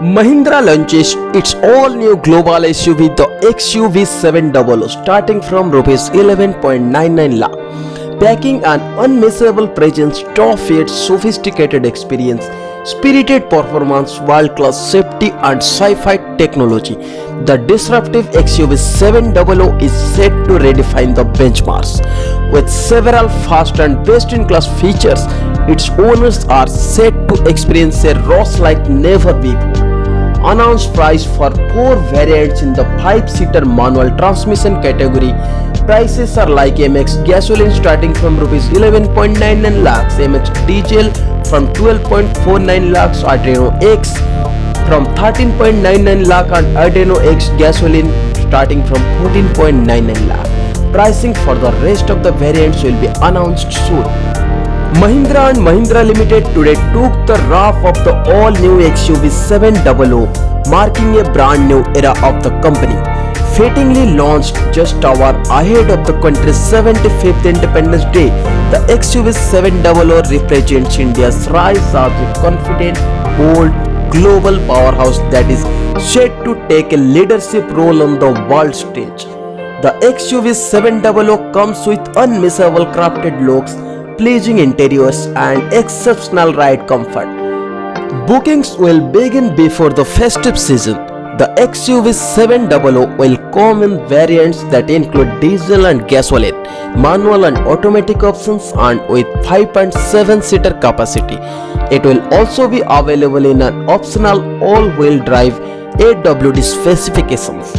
Mahindra launches its all-new global SUV, the XUV700, starting from Rs 11.99 lakh, packing an unmissable presence, top-yet sophisticated experience, spirited performance, world-class safety, and sci-fi technology. The disruptive XUV700 is set to redefine the benchmarks. With several fast and best-in-class features, its owners are set to experience a rush like never before. Announced price for 4 variants in the 5-seater manual transmission category. Prices are like MX gasoline starting from Rs 11.99 lakhs, MX diesel from 12.49 lakhs, Adreno X from 13.99 lakh, and Adreno X gasoline starting from 14.99 lakh. Pricing for the rest of the variants will be announced soon. Mahindra and Mahindra Limited today took the wrap of the all-new XUV700, marking a brand new era of the company. Fittingly launched just hours ahead of the country's 75th Independence Day, the XUV700 represents India's rise as a confident, bold, global powerhouse that is set to take a leadership role on the world stage. The XUV700 comes with unmissable crafted looks, pleasing interiors, and exceptional ride comfort. Bookings will begin before the festive season. The XUV700 will come in variants that include diesel and gasoline, manual and automatic options, and with 5.7-seater capacity. It will also be available in an optional all-wheel drive AWD specifications.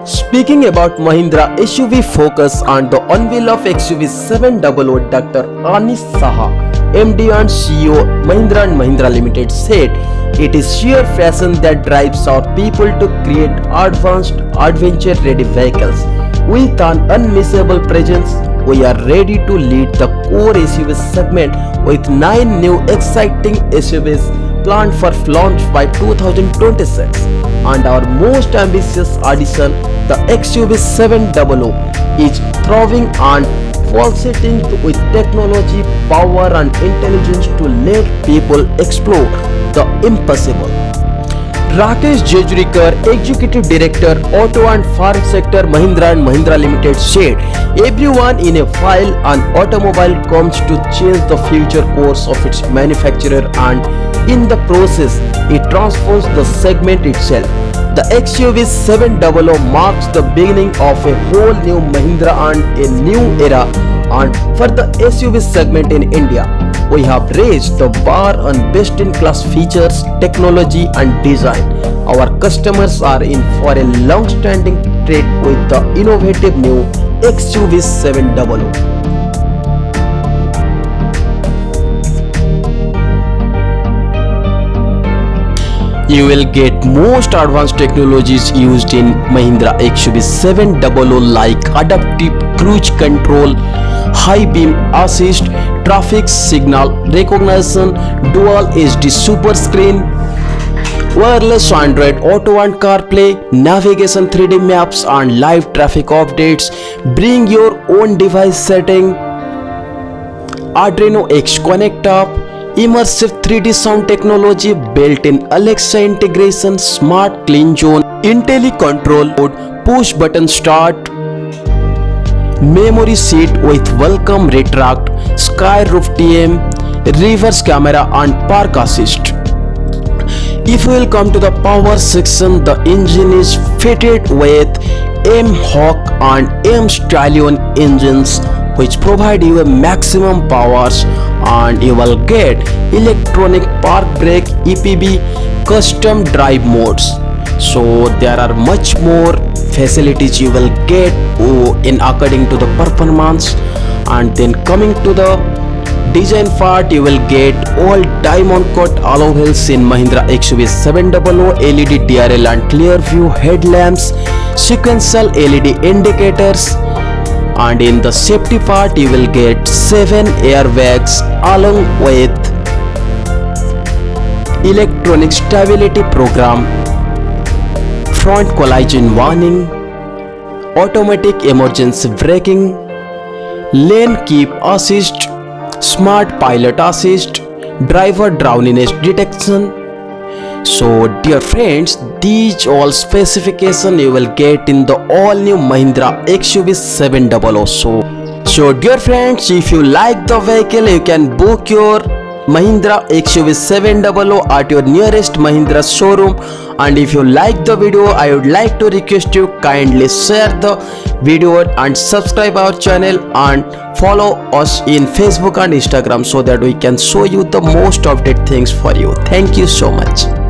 Speaking about Mahindra SUV focus on the unveil of XUV700, Dr. Anish Saha, MD and CEO Mahindra and Mahindra Limited, said, "It is sheer passion that drives our people to create advanced, adventure-ready vehicles. With an unmissable presence, we are ready to lead the core SUV segment with 9 new exciting SUVs planned for launch by 2026. And our most ambitious addition, the XUV700, is thriving and pulsating with technology, power, and intelligence to let people explore the impossible." Rakesh Jejurikar, Executive Director, Auto and Farm Sector, Mahindra and Mahindra Limited, said, "Everyone in a while an automobile comes to change the future course of its manufacturer, and in the process, it transforms the segment itself. The XUV700 marks the beginning of a whole new Mahindra and a new era, and for the SUV segment in India, we have raised the bar on best-in-class features, technology, and design. Our customers are in for a long-standing treat with the innovative new XUV700. You will get most advanced technologies used in Mahindra XUV700 like adaptive cruise control, high beam assist, traffic signal recognition, dual HD super screen, wireless Android Auto and CarPlay, navigation 3D maps, and live traffic updates. Bring your own device setting, Adreno X Connect app, immersive 3D sound technology, built-in Alexa integration, smart clean zone, IntelliControl mode, push button start, memory seat with welcome retract, sky roof TM, reverse camera, and park assist. If you will come to the power section, the engine is fitted with M-Hawk and M-Stallion engines, which provide you a maximum powers, and you will get electronic park brake, EPB, custom drive modes. So there are much more facilities you will get in according to the performance. And then coming to the design part, you will get all diamond cut alloy wheels in Mahindra XUV700, LED DRL and clear view headlamps, sequential LED indicators, and in the safety part you will get 7 airbags along with electronic stability program, front collision warning, automatic emergency braking, lane keep assist, smart pilot assist, driver drowsiness detection, So dear friends, these all specification you will get in the all new Mahindra XUV700. So dear friends, if you like the vehicle, you can book your Mahindra XUV700 at your nearest Mahindra showroom. And if you like the video, I would like to request you kindly share the video and subscribe our channel and follow us in Facebook and Instagram so that we can show you the most updated things for you. Thank you so much.